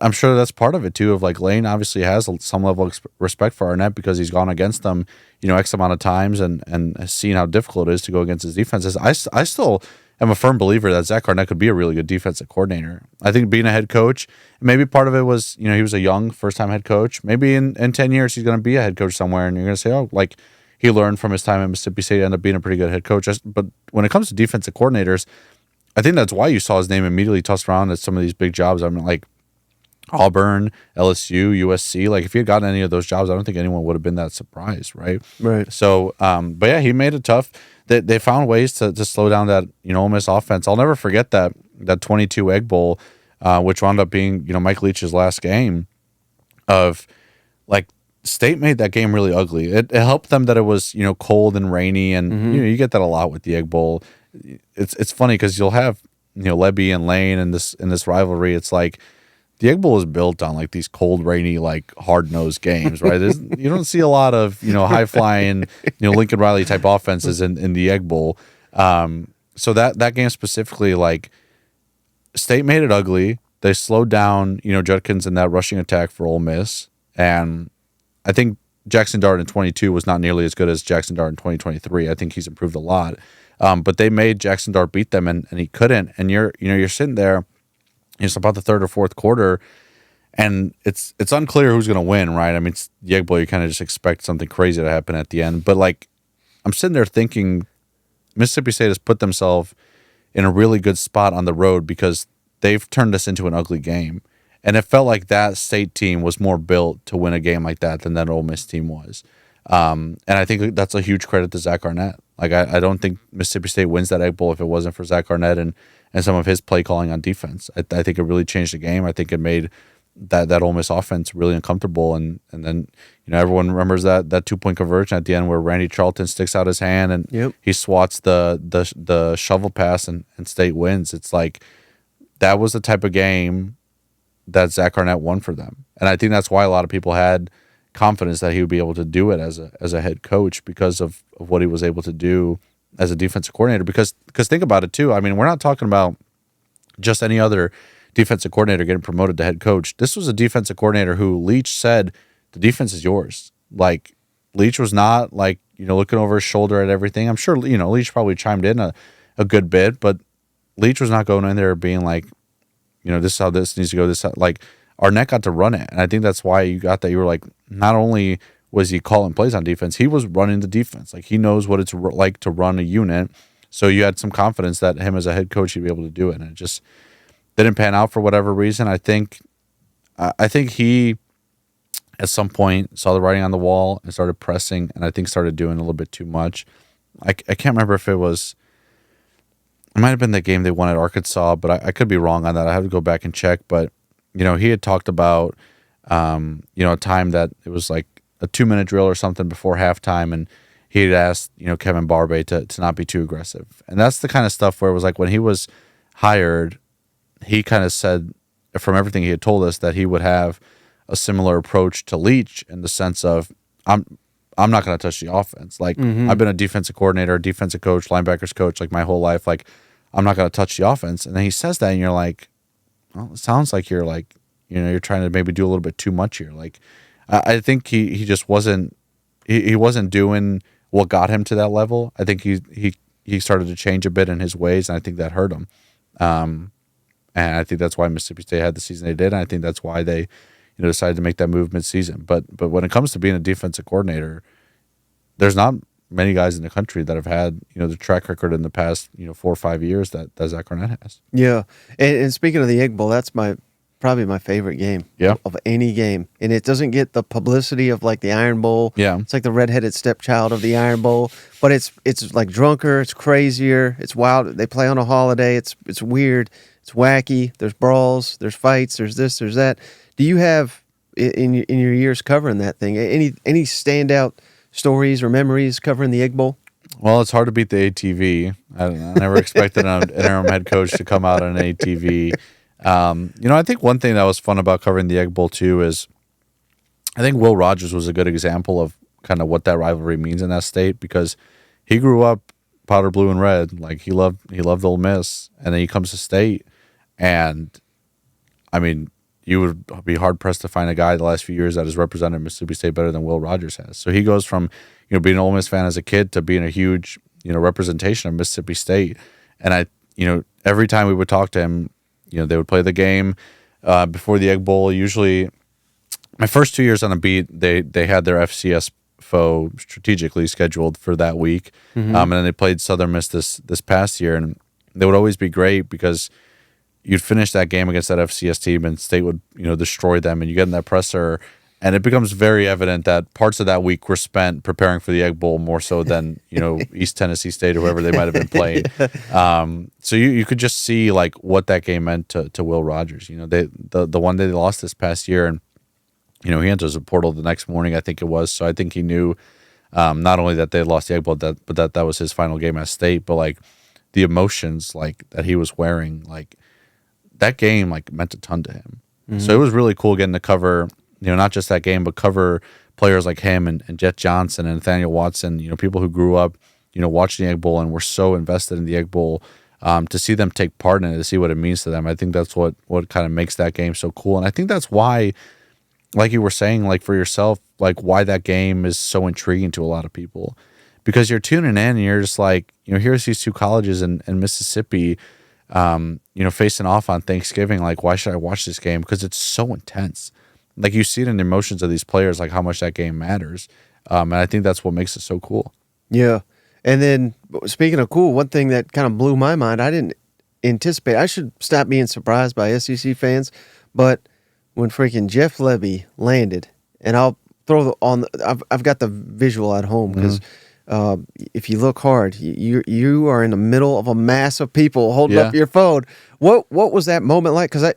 I'm sure that's part of it too. Of like Lane obviously has some level of respect for Arnett because he's gone against them, X amount of times and has seen how difficult it is to go against his defenses. I still am a firm believer that Zach Arnett could be a really good defensive coordinator. I think being a head coach, maybe part of it was, he was a young first-time head coach. Maybe in 10 years he's going to be a head coach somewhere, and you're going to say, oh, like he learned from his time at Mississippi State, ended up being a pretty good head coach. But when it comes to defensive coordinators, I think that's why you saw his name immediately tossed around at some of these big jobs. I mean, like Auburn, LSU, USC. Like if he had gotten any of those jobs, I don't think anyone would have been that surprised, right? Right. So, but yeah, he made it tough. They found ways to slow down that Ole Miss offense. I'll never forget that 22 Egg Bowl, which wound up being Mike Leach's last game. Of like State made that game really ugly. It helped them that it was cold and rainy, and you get that a lot with the Egg Bowl. It's funny because you'll have Lebby and Lane in this rivalry. It's like the Egg Bowl is built on like these cold, rainy, like hard-nosed games, right? You don't see a lot of high-flying Lincoln Riley type offenses in the Egg Bowl. So that game specifically, like State made it ugly. They slowed down Judkins in that rushing attack for Ole Miss, and I think Jackson Dart in 22 was not nearly as good as Jackson Dart in 2023. I think he's improved a lot. But they made Jackson Dart beat them, and he couldn't. And you're sitting there, it's about the third or fourth quarter, and it's unclear who's going to win, right? I mean, it's the Egg Bowl. You kind of just expect something crazy to happen at the end. But like, I'm sitting there thinking, Mississippi State has put themselves in a really good spot on the road because they've turned this into an ugly game. And it felt like that state team was more built to win a game like that than that Ole Miss team was. And I think that's a huge credit to Zach Arnett. Like, I don't think Mississippi State wins that Egg Bowl if it wasn't for Zach Arnett and some of his play calling on defense. I think it really changed the game. I think it made that Ole Miss offense really uncomfortable. And then, everyone remembers that 2-point conversion at the end where Randy Charlton sticks out his hand and he swats the shovel pass and State wins. It's like, that was the type of game that Zach Arnett won for them. And I think that's why a lot of people had confidence that he would be able to do it as a head coach because of what he was able to do as a defensive coordinator. Because think about it too. I mean, we're not talking about just any other defensive coordinator getting promoted to head coach. This was a defensive coordinator who Leach said, the defense is yours. Like, Leach was not like, looking over his shoulder at everything. I'm sure, Leach probably chimed in a good bit, but Leach was not going in there being like, this is how this needs to go. Like, Arnett got to run it. And I think that's why you got that. You were like, not only was he calling plays on defense, he was running the defense. Like, he knows what it's like to run a unit. So you had some confidence that him as a head coach, he'd be able to do it. And it just didn't pan out for whatever reason. I think he, at some point, saw the writing on the wall and started pressing, and I think started doing a little bit too much. I can't remember if it might have been the game they won at Arkansas, but I could be wrong on that. I have to go back and check. But, he had talked about, a time that it was like a 2-minute drill or something before halftime, and he had asked, Kevin Barbay to not be too aggressive. And that's the kind of stuff where it was like when he was hired, he kind of said, from everything he had told us, that he would have a similar approach to Leach in the sense of, I'm not going to touch the offense. Like, I've been a defensive coordinator, defensive coach, linebackers coach, like my whole life. Like, I'm not going to touch the offense. And then he says that, and you're like, well, it sounds like you're like, you're trying to maybe do a little bit too much here. Like, I think he just wasn't, he wasn't doing what got him to that level. I think he started to change a bit in his ways, and I think that hurt him. And I think that's why Mississippi State had the season they did, and I think that's why they, decided to make that move mid-season. But when it comes to being a defensive coordinator, there's not many guys in the country that have had, the track record in the past, 4 or 5 years that Zach Arnett has. Yeah. And speaking of the Egg Bowl, that's probably my favorite game of any game. And it doesn't get the publicity of like the Iron Bowl. Yeah. It's like the redheaded stepchild of the Iron Bowl. But it's like drunker, it's crazier, it's wild. They play on a holiday. It's weird. It's wacky. There's brawls, there's fights, there's this, there's that. Do you have, in your years covering that thing, any standout stories or memories covering the Egg Bowl? Well, it's hard to beat the ATV. I never expected an interim head coach to come out on an ATV. I think one thing that was fun about covering the Egg Bowl too is I think Will Rogers was a good example of kind of what that rivalry means in that state, because he grew up powder blue and red. Like, he loved Ole Miss, and then he comes to State, and I mean, you would be hard pressed to find a guy the last few years that has represented Mississippi State better than Will Rogers has. So he goes from being an Ole Miss fan as a kid to being a huge representation of Mississippi State. And every time we would talk to him, they would play the game before the Egg Bowl. Usually, my first 2 years on the beat, they had their FCS foe strategically scheduled for that week, and then they played Southern Miss this past year, and they would always be great because you'd finish that game against that FCS team, and State would destroy them, and you get in that presser, and it becomes very evident that parts of that week were spent preparing for the Egg Bowl more so than East Tennessee State or whoever they might have been playing. So you could just see like what that game meant to Will Rogers. The one day they lost this past year, and he enters a portal the next morning, I think it was. So I think he knew not only that they lost the Egg Bowl, but that was his final game at State. But like the emotions like that he was wearing, like that game like meant a ton to him. So it was really cool getting to cover, not just that game, but cover players like him and Jet Johnson and Nathaniel Watson, people who grew up, watching the Egg Bowl and were so invested in the Egg Bowl, to see them take part in it, to see what it means to them. I think that's what kind of makes that game so cool. And I think that's why like you were saying, like for yourself, like why that game is so intriguing to a lot of people, because you're tuning in and you're just like, here's these two colleges in Mississippi, facing off on Thanksgiving. Like, why should I watch this game? Because it's so intense. Like you see it in the emotions of these players, like how much that game matters. And I think that's what makes it so cool. Yeah. And then speaking of cool, one thing that kind of blew my mind, I didn't anticipate. I should stop being surprised by SEC fans, but when freaking Jeff Lebby landed, and I'll throw I've got the visual at home because if you look hard, you are in the middle of a mass of people holding up your phone. What was that moment like? Because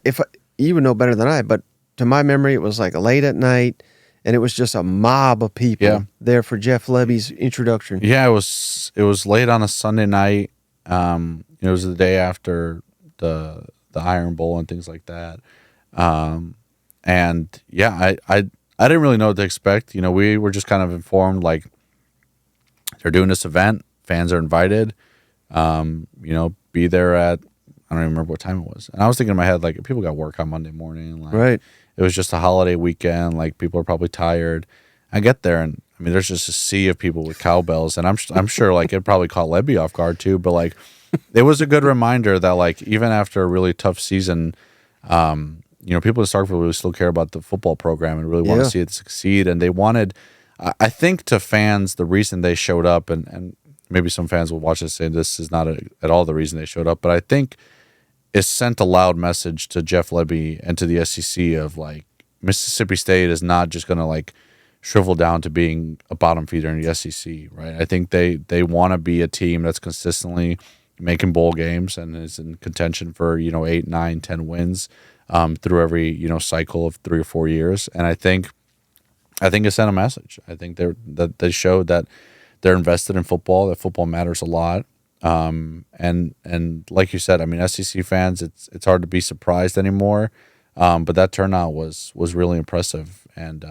you would know better than I, but to my memory, it was like late at night, and it was just a mob of people there for Jeff Lebby's introduction. Yeah, it was late on a Sunday night. It was the day after the Iron Bowl and things like that. And yeah, I didn't really know what to expect. We were just kind of informed, like, they're doing this event, fans are invited. Be there at, I don't even remember what time it was. And I was thinking in my head, like, people got work on Monday morning. Like, right. It was just a holiday weekend. Like, people are probably tired. I get there, and I mean, there's just a sea of people with cowbells, and I'm sure like it probably caught Lebby off guard too. But like, it was a good reminder that like even after a really tough season, people in Starkville really still care about the football program and really want to see it succeed. And they wanted, I think, to fans, the reason they showed up, and maybe some fans will watch this and say this is not at all the reason they showed up, but I think it sent a loud message to Jeff Lebby and to the SEC of like Mississippi State is not just going to like shrivel down to being a bottom feeder in the SEC, right? I think they want to be a team that's consistently making bowl games and is in contention for 8, 9, 10 wins through every cycle of 3 or 4 years. And I think it sent a message. I think they showed that they're invested in football, that football matters a lot. And like you said, I mean, SEC fans, it's hard to be surprised anymore. But that turnout was really impressive, and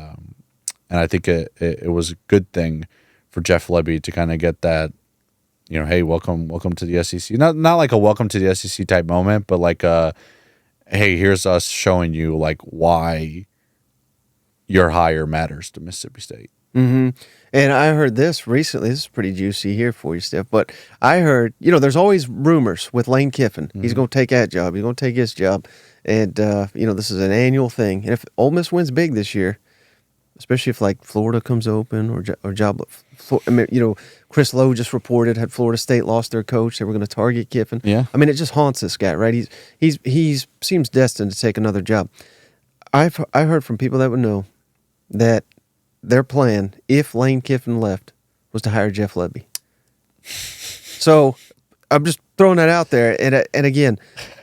I think it was a good thing for Jeff Lebby to kind of get that, hey, welcome to the SEC. Not like a welcome to the SEC type moment, but like hey, here's us showing you like why your hire matters to Mississippi State. Mm-hmm. And I heard this recently. This is pretty juicy here for you, Steph. But I heard, there's always rumors with Lane Kiffin. Mm-hmm. He's going to take that job. He's going to take his job. And, this is an annual thing. And if Ole Miss wins big this year, especially if, like, Florida comes open or job, Chris Lowe just reported had Florida State lost their coach. They were going to target Kiffin. Yeah. I mean, it just haunts this guy, right? He seems destined to take another job. I heard from people that would know that their plan, if Lane Kiffin left, was to hire Jeff Lebby. So I'm just throwing that out there. And again,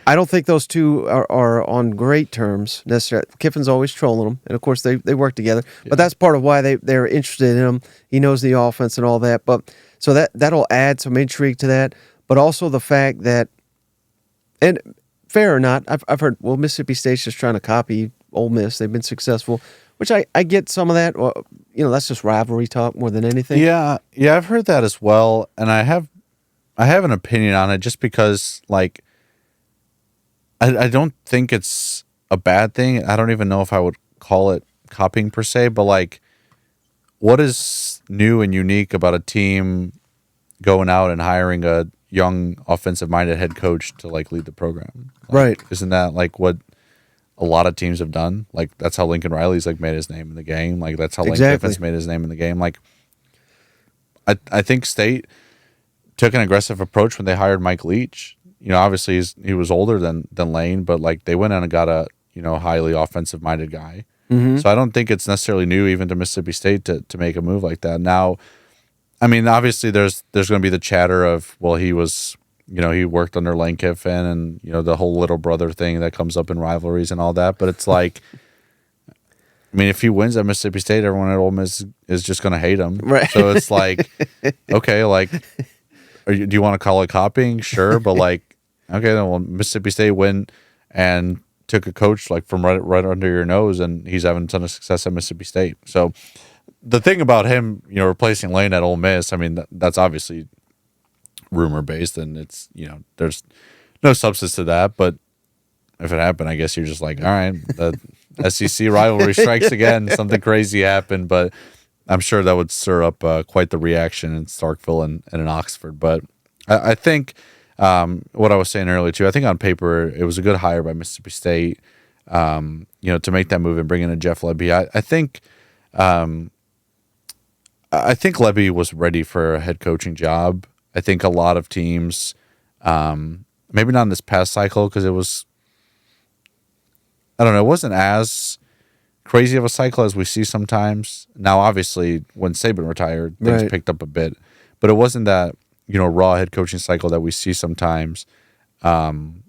I don't think those two are on great terms necessarily. Kiffin's always trolling them, and of course they work together. Yeah. But that's part of why they're interested in him. He knows the offense and all that. But so that'll add some intrigue to that. But also the fact that, and fair or not, I've heard, well, Mississippi State's just trying to copy Ole Miss. They've been successful. Which I get some of that. Well, that's just rivalry talk more than anything. Yeah, I've heard that as well, and I have an opinion on it just because, like, I don't think it's a bad thing. I don't even know if I would call it copying per se, but like, what is new and unique about a team going out and hiring a young offensive-minded head coach to like lead the program? Like, right? Isn't that like what a lot of teams have done? Like, that's how Lincoln Riley's like made his name in the game. Like, that's how Lane Kiffin's made his name in the game. Like, I think State took an aggressive approach when they hired Mike Leach. Obviously he was older than Lane, but like they went in and got a highly offensive minded guy. Mm-hmm. So I don't think it's necessarily new even to Mississippi State to make a move like that. Now, I mean, obviously there's going to be the chatter of, well, he was. He worked under Lane Kiffin and, the whole little brother thing that comes up in rivalries and all that. But it's like, I mean, if he wins at Mississippi State, everyone at Ole Miss is just going to hate him. Right. So it's like, okay, like, do you want to call it copying? Sure. But like, okay, then well, Mississippi State went and took a coach like from right under your nose, and he's having a ton of success at Mississippi State. So the thing about him, replacing Lane at Ole Miss, I mean, that's obviously rumor based, and it's there's no substance to that, but if it happened, I guess you're just like, all right, SEC rivalry strikes again. Something crazy happened, but I'm sure that would stir up quite the reaction in Starkville and in Oxford. But I think what I was saying earlier too, I think on paper it was a good hire by Mississippi State, to make that move and bring in a Jeff Lebby. I think Lebby was ready for a head coaching job. I think a lot of teams, maybe not in this past cycle because it was, I don't know, it wasn't as crazy of a cycle as we see sometimes. Now, obviously, when Saban retired, things picked up a bit, but it wasn't that, raw head coaching cycle that we see sometimes. And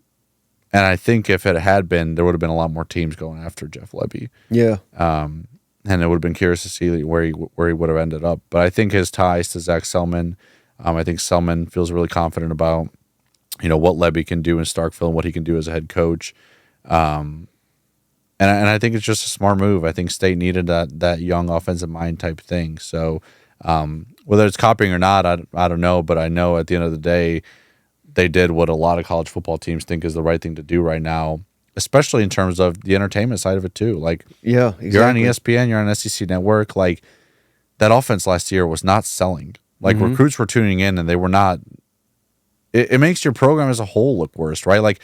I think if it had been, there would have been a lot more teams going after Jeff Lebby. Yeah. And it would have been curious to see where he would have ended up. But I think his ties to Zach Selman, I think Selman feels really confident about, what Lebby can do in Starkville and what he can do as a head coach. And I think it's just a smart move. I think State needed that young offensive mind type thing. So whether it's copying or not, I don't know. But I know at the end of the day, they did what a lot of college football teams think is the right thing to do right now, especially in terms of the entertainment side of it too. Like, yeah, exactly. You're on ESPN, you're on SEC Network. Like, that offense last year was not selling. Like, recruits were tuning in and they were not. It makes your program as a whole look worse, right? Like,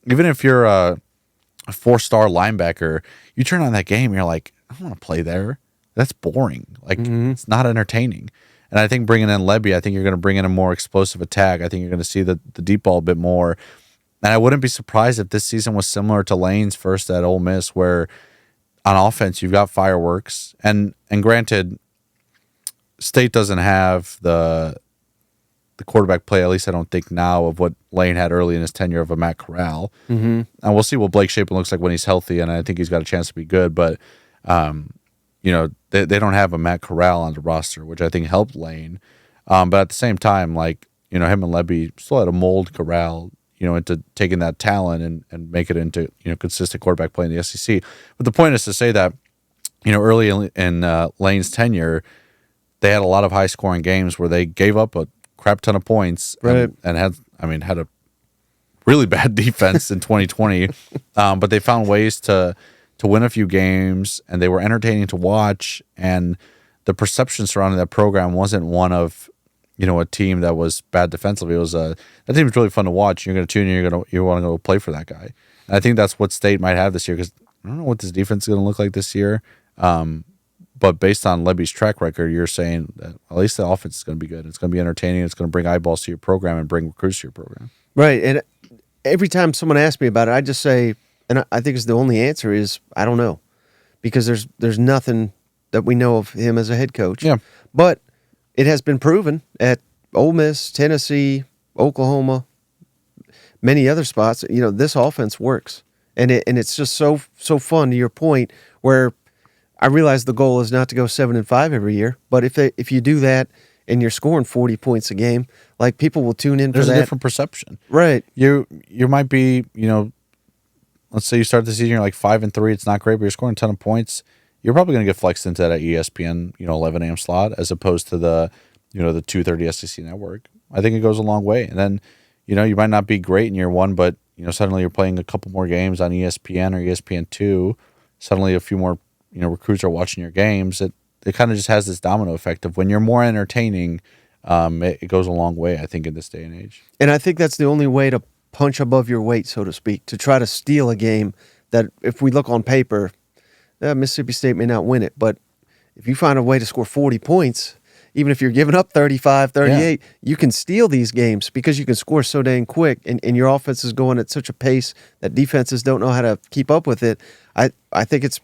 even if you're a 4-star linebacker, you turn on that game, you're like, I don't want to play there. That's boring. Like, it's not entertaining. And I think bringing in Lebby, I think you're going to bring in a more explosive attack. I think you're going to see the deep ball a bit more. And I wouldn't be surprised if this season was similar to Lane's first at Ole Miss, where on offense you've got fireworks. And granted, State doesn't have the quarterback play, at least I don't think now, of what Lane had early in his tenure of a Matt Corral. And we'll see what Blake Shapen looks like when he's healthy, and I think he's got a chance to be good. But they don't have a Matt Corral on the roster, which I think helped Lane. But at the same time, like, him and Lebby still had to mold Corral, into taking that talent and make it into, consistent quarterback play in the SEC. But the point is to say that, early in Lane's tenure, they had a lot of high scoring games where they gave up a crap ton of points and had a really bad defense in 2020. But they found ways to win a few games, and they were entertaining to watch. And the perception surrounding that program wasn't one of, a team that was bad defensively. It was that team was really fun to watch. You're going to tune in. You want to go play for that guy. And I think that's what State might have this year, because I don't know what this defense is going to look like this year. But based on Lebby's track record, you're saying that at least the offense is going to be good. It's going to be entertaining. It's going to bring eyeballs to your program and bring recruits to your program. Right. And every time someone asks me about it, I just say, and I think it's the only answer is, I don't know, because there's nothing that we know of him as a head coach. Yeah. But it has been proven at Ole Miss, Tennessee, Oklahoma, many other spots. This offense works, and it's just so fun. To your point, where I realize the goal is not to go 7-5 every year, but if you do that and you're scoring 40 points a game, like, people will tune in for that. There's a different perception, right? You might be, let's say you start the season, you're like 5-3. It's not great, but you're scoring a ton of points. You're probably going to get flexed into that ESPN, 11 a.m. slot, as opposed to the 2:30 SEC network. I think it goes a long way. And then, you might not be great in year one, but, suddenly you're playing a couple more games on ESPN or ESPN2. Suddenly a few more, recruits are watching your games. It kind of just has this domino effect of when you're more entertaining, it goes a long way, I think, in this day and age. And I think that's the only way to punch above your weight, so to speak, to try to steal a game that, if we look on paper, Mississippi State may not win it, but if you find a way to score 40 points, even if you're giving up 35, 38, you can steal these games because you can score so dang quick, and your offense is going at such a pace that defenses don't know how to keep up with it. I think it's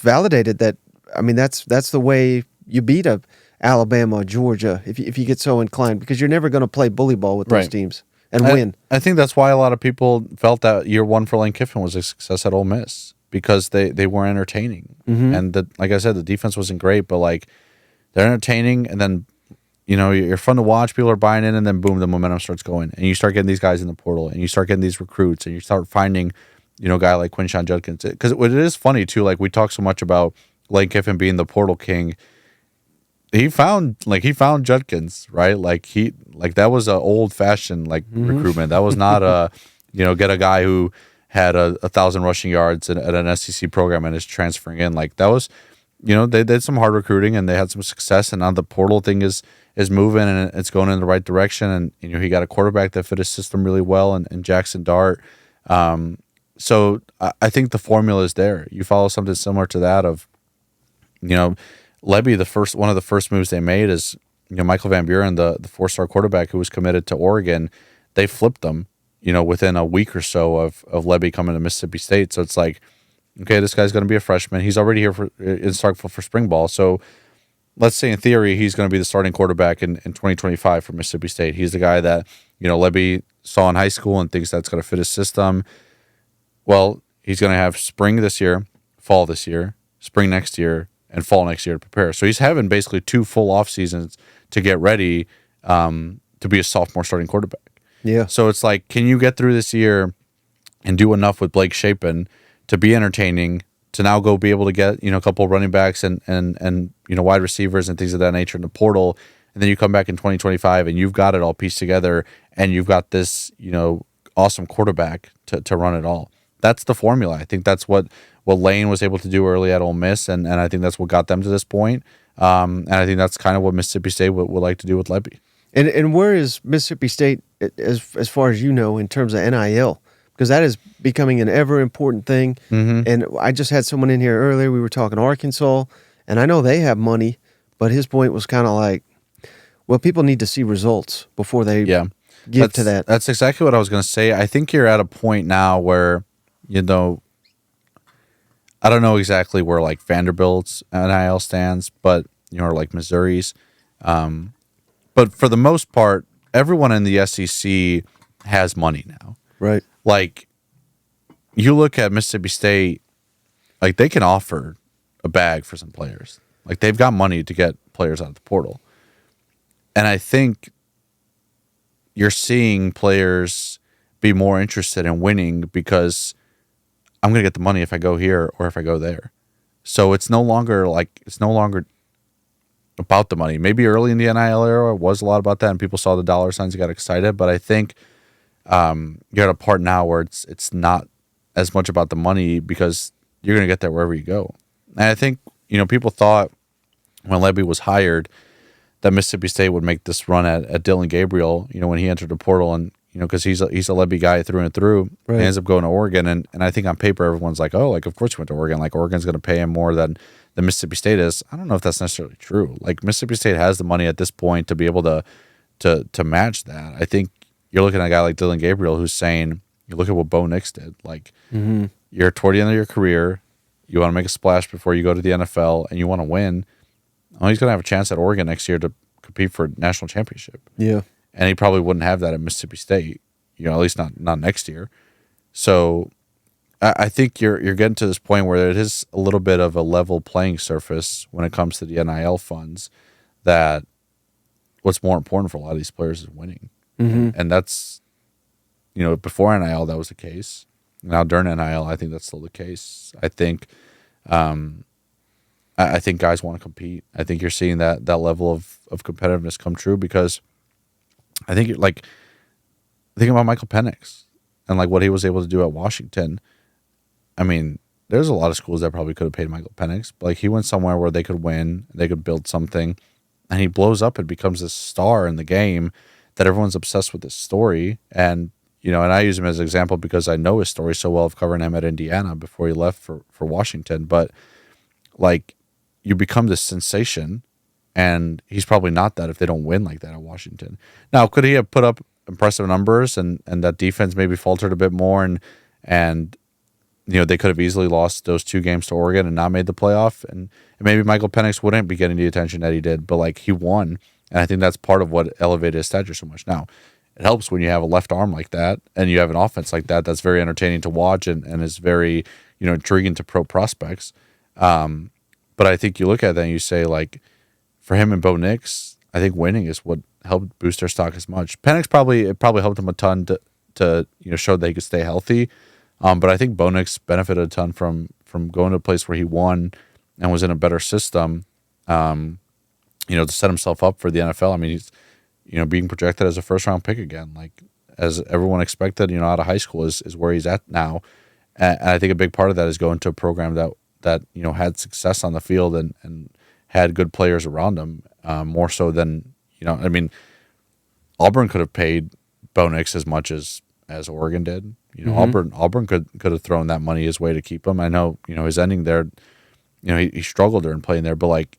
validated that, that's the way you beat a Alabama, Georgia, if you get so inclined, because you're never going to play bully ball with those teams and win. I think that's why a lot of people felt that year one for Lane Kiffin was a success at Ole Miss, because they were entertaining. And like I said, the defense wasn't great, but like, they're entertaining, and then, you're fun to watch. People are buying in, and then boom, the momentum starts going, and you start getting these guys in the portal, and you start getting these recruits, and you start finding, a guy like Quinshon Judkins. Because it is funny too. Like, we talk so much about Lane Kiffin being the portal king. He found Judkins, right? Like that was a old fashioned recruitment. That was not a, get a guy who had 1,000 rushing yards at an SEC program and is transferring in. Like that was, they did some hard recruiting and they had some success, and now the portal thing is moving and it's going in the right direction. And he got a quarterback that fit his system really well, and Jackson Dart. So I think the formula is there. You follow something similar to that of, Lebby. One of the first moves they made is Michael Van Buren, the 4-star quarterback who was committed to Oregon. They flipped them, within a week or so of Lebby coming to Mississippi State. So it's like, okay, this guy's going to be a freshman. He's already here in Starkville for spring ball. So let's say in theory he's going to be the starting quarterback in 2025 for Mississippi State. He's the guy that Lebby saw in high school and thinks that's going to fit his system. Well, he's going to have spring this year, fall this year, spring next year, and fall next year to prepare. So he's having basically 2 full off seasons to get ready to be a sophomore starting quarterback. Yeah. So it's like, can you get through this year and do enough with Blake Shapen to be entertaining, to now go be able to get a couple of running backs and wide receivers and things of that nature in the portal, and then you come back in 2025 and you've got it all pieced together and you've got this awesome quarterback to run it all. That's the formula. I think that's what Lane was able to do early at Ole Miss, and I think that's what got them to this point. And I think that's kind of what Mississippi State would like to do with Lebby. And where is Mississippi State as far as in terms of NIL? Because that is becoming an ever important thing. Mm-hmm. And I just had someone in here earlier. We were talking Arkansas, and I know they have money, but his point was kind of like, well, people need to see results before they get to that. That's exactly what I was going to say. I think you're at a point now where, I don't know exactly where like Vanderbilt's NIL stands, but or like Missouri's. But for the most part, everyone in the SEC has money now. Right. Like, you look at Mississippi State, like they can offer a bag for some players. Like they've got money to get players out of the portal. And I think you're seeing players be more interested in winning because I'm going to get the money if I go here or if I go there. So it's no longer about the money. Maybe early in the NIL era it was a lot about that and people saw the dollar signs and got excited, but I think you're at a part now where it's not as much about the money because you're going to get that wherever you go. And I think, people thought when Lebby was hired that Mississippi State would make this run at Dylan Gabriel, when he entered the portal, and because he's a Lebby guy through and through. Right. He ends up going to Oregon, and I think on paper everyone's like, oh, like of course he went to Oregon. Like Oregon's going to pay him more than Mississippi State is. I don't know if that's necessarily true. Like Mississippi State has the money at this point to be able to match that. I think you're looking at a guy like Dylan Gabriel who's saying, you look at what Bo Nix did. Like you're toward the end of your career, you want to make a splash before you go to the NFL, and you want to win. Oh, he's going to have a chance at Oregon next year to compete for a national championship. Yeah. And he probably wouldn't have that at Mississippi State, at least not next year. So I think you're getting to this point where it is a little bit of a level playing surface when it comes to the NIL funds, that what's more important for a lot of these players is winning. Mm-hmm. And that's, before NIL, that was the case. Now during NIL, I think that's still the case. I think guys want to compete. I think you're seeing that level of competitiveness come true because I think think about Michael Penix and like what he was able to do at Washington. I mean, there's a lot of schools that probably could have paid Michael Penix, but like he went somewhere where they could win, they could build something, and he blows up and becomes this star in the game that everyone's obsessed with his story. And and I use him as an example because I know his story so well of covering him at Indiana before he left for Washington. But like, you become this sensation, and he's probably not that if they don't win like that at Washington. Now, could he have put up impressive numbers and that defense maybe faltered a bit more and they could have easily lost those 2 games to Oregon and not made the playoff, and maybe Michael Penix wouldn't be getting the attention that he did, but like he won, and I think that's part of what elevated his stature so much. Now, it helps when you have a left arm like that and you have an offense like that that's very entertaining to watch and is very intriguing to pro prospects. But I think you look at that and you say, like, for him and Bo Nix, I think winning is what helped boost their stock as much. Penix probably helped him a ton to show that he could stay healthy. But I think Bo Nix benefited a ton from going to a place where he won and was in a better system, to set himself up for the NFL. I mean, he's being projected as a first round pick again. Like, as everyone expected, out of high school is where he's at now. And I think a big part of that is going to a program that had success on the field and had good players around him, more so than, Auburn could have paid Bo Nix as much as Oregon did. Auburn could have thrown that money his way to keep him. I know, his ending there, he struggled during playing there, but like,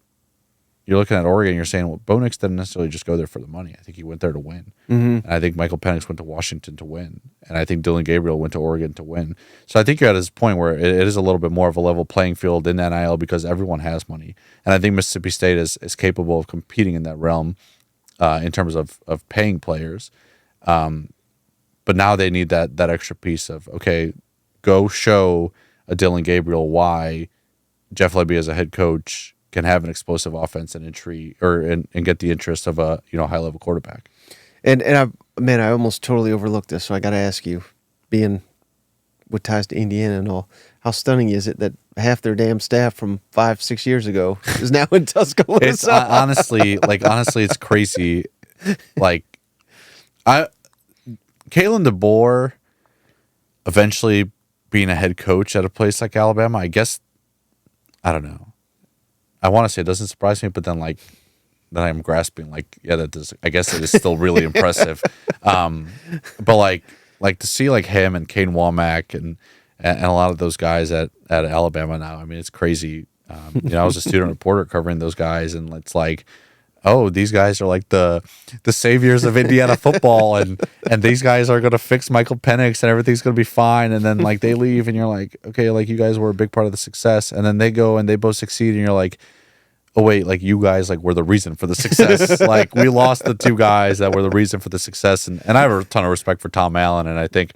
you're looking at Oregon, you're saying, well, Bo Nix didn't necessarily just go there for the money. I think he went there to win. And I think Michael Penix went to Washington to win. And I think Dylan Gabriel went to Oregon to win. So I think you're at this point where it is a little bit more of a level playing field in NIL because everyone has money. And I think Mississippi State is capable of competing in that realm in terms of paying players. But now they need that extra piece of, okay, go show a Dylan Gabriel why Jeff Lebby as a head coach can have an explosive offense and get the interest of a high level quarterback. And I almost totally overlooked this, so I got to ask you, being with ties to Indiana and all, how stunning is it that half their damn staff from 5-6 years ago is now in Tuscaloosa? It's honestly, it's crazy. Like, Kalen DeBoer eventually being a head coach at a place like Alabama, I guess, I don't know. I want to say it doesn't surprise me, but then I'm grasping that does. I guess it is still really impressive. But like to see like him and Kane Womack and a lot of those guys at Alabama now. I mean, it's crazy. I was a student reporter covering those guys, and it's like, oh, these guys are like the saviors of Indiana football, and these guys are going to fix Michael Penix, and everything's going to be fine. And then like they leave, and you're like, okay, like you guys were a big part of the success, and then they go and they both succeed, and you're like, oh wait, like you guys like were the reason for the success. Like we lost the two guys that were the reason for the success, and I have a ton of respect for Tom Allen, and I think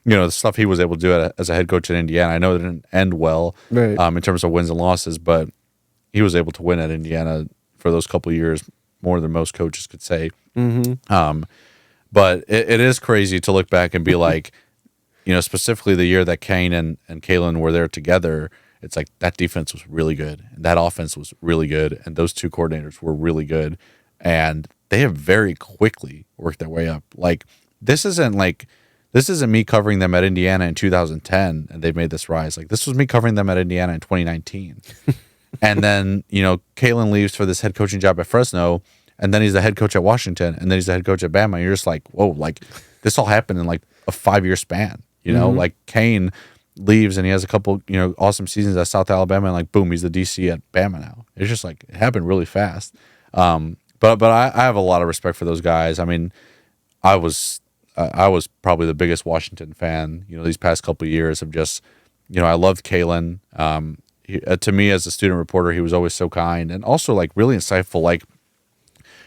the stuff he was able to do as a head coach in Indiana. I know it didn't end well, right, in terms of wins and losses, but he was able to win at Indiana for those couple of years, more than most coaches could say. But it is crazy to look back and be like, specifically the year that Kane and Kalen were there together, it's like that defense was really good, and that offense was really good, and those two coordinators were really good, and they have very quickly worked their way up. Like this isn't me covering them at Indiana in 2010, and they've made this rise. Like this was me covering them at Indiana in 2019. And then, Kalen leaves for this head coaching job at Fresno, and then he's the head coach at Washington, and then he's the head coach at Bama. And you're just like, whoa, like this all happened in like a 5-year span, like Kane leaves and he has a couple, awesome seasons at South Alabama, and like, boom, he's the DC at Bama now. It's just like, it happened really fast. But I have a lot of respect for those guys. I mean, I was probably the biggest Washington fan, these past couple of years of just, I loved Kalen. To me, as a student reporter, he was always so kind and also like really insightful. Like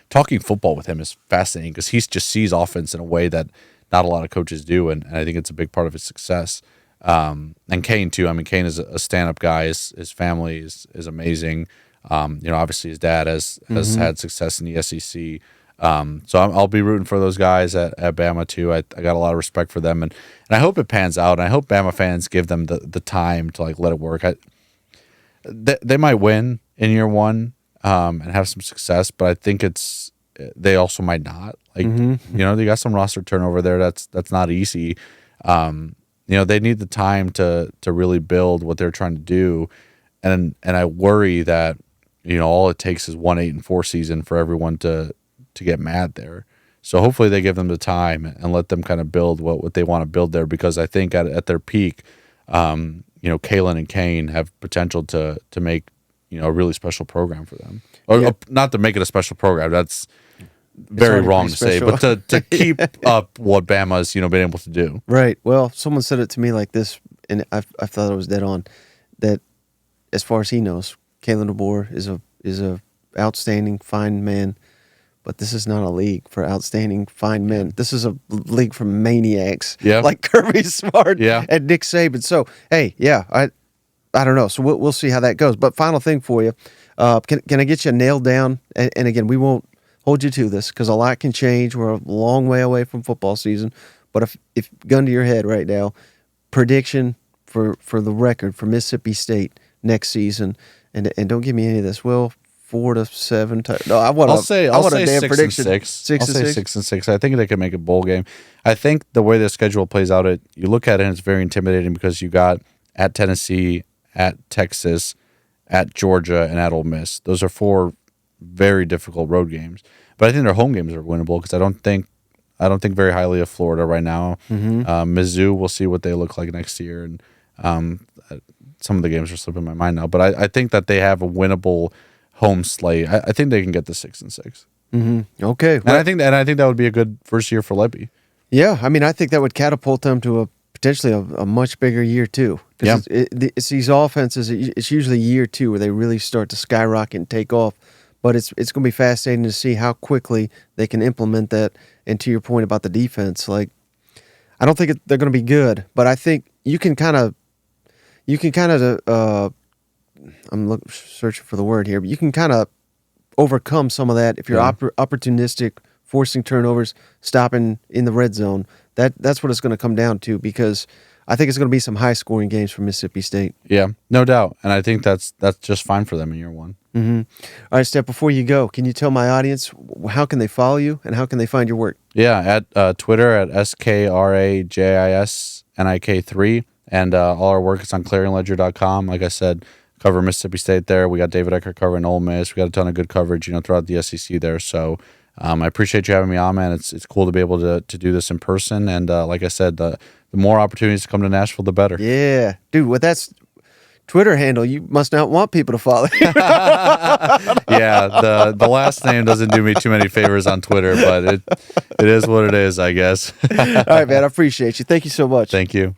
talking football with him is fascinating because he just sees offense in a way that not a lot of coaches do, and I think it's a big part of his success. And Kane too. I mean, Kane is a stand-up guy. His family is amazing. Obviously his dad has had success in the SEC. So I'll be rooting for those guys at Bama too. I got a lot of respect for them, and I hope it pans out. And I hope Bama fans give them the time to like let it work. They might win in year one and have some success, but I think they also might not. Like they got some roster turnover there. That's not easy. They need the time to really build what they're trying to do, and I worry that all it takes is 1-8-4 season for everyone to get mad there. So hopefully they give them the time and let them kind of build what they want to build there, because I think at their peak, Kalen and Kane have potential to make a really special program for them. Or not to make it a special program. That's very wrong to say, but to keep up what Bama's been able to do. Right. Well, someone said it to me like this, and I thought it was dead on. That as far as he knows, Kalen DeBoer is a outstanding, fine man. But this is not a league for outstanding, fine men. This is a league for maniacs, like Kirby Smart and Nick Saban. So, hey, I don't know. So we'll see how that goes. But final thing for you, can I get you nailed down? And again, we won't hold you to this because a lot can change. We're a long way away from football season. But if gun to your head right now, prediction for the record for Mississippi State next season, and don't give me any of this. Well, 4 to 7. No, I want I'll say a damn 6 prediction. and 6. 6 I'll and say 6. 6 and 6. I think they could make a bowl game. I think the way the schedule plays out, you look at it and it's very intimidating because you got at Tennessee, at Texas, at Georgia, and at Ole Miss. Those are 4 very difficult road games. But I think their home games are winnable because I don't think very highly of Florida right now. Mizzou, we'll see what they look like next year, and some of the games are slipping my mind now. But I think that they have a winnable home slate. I think they can get the 6 and 6. Okay, and I think that would be a good first year for Lebby. Yeah, I mean, I think that would catapult them to potentially a much bigger year too. Yeah, it's these offenses. It's usually year 2 where they really start to skyrocket and take off. But it's going to be fascinating to see how quickly they can implement that. And to your point about the defense, like I don't think they're going to be good, but I think you can kind of I'm searching for the word here, but you can kind of overcome some of that if you're opportunistic, forcing turnovers, stopping in the red zone. That's what it's going to come down to, because I think it's going to be some high-scoring games for Mississippi State. Yeah, no doubt. And I think that's just fine for them in year 1. All right, Steph, before you go, can you tell my audience how can they follow you and how can they find your work? Yeah, at Twitter at SKRAJISNIK3. And all our work is on Clarion-Ledger.com. Like I said, cover Mississippi State there. We got David Eckert covering Ole Miss. We got a ton of good coverage, throughout the SEC there. So I appreciate you having me on, man. It's cool to be able to do this in person. And like I said, the more opportunities to come to Nashville, the better. Yeah, dude. Well, that's Twitter handle. You must not want people to follow you. Yeah, the last name doesn't do me too many favors on Twitter, but it is what it is, I guess. All right, man. I appreciate you. Thank you so much. Thank you.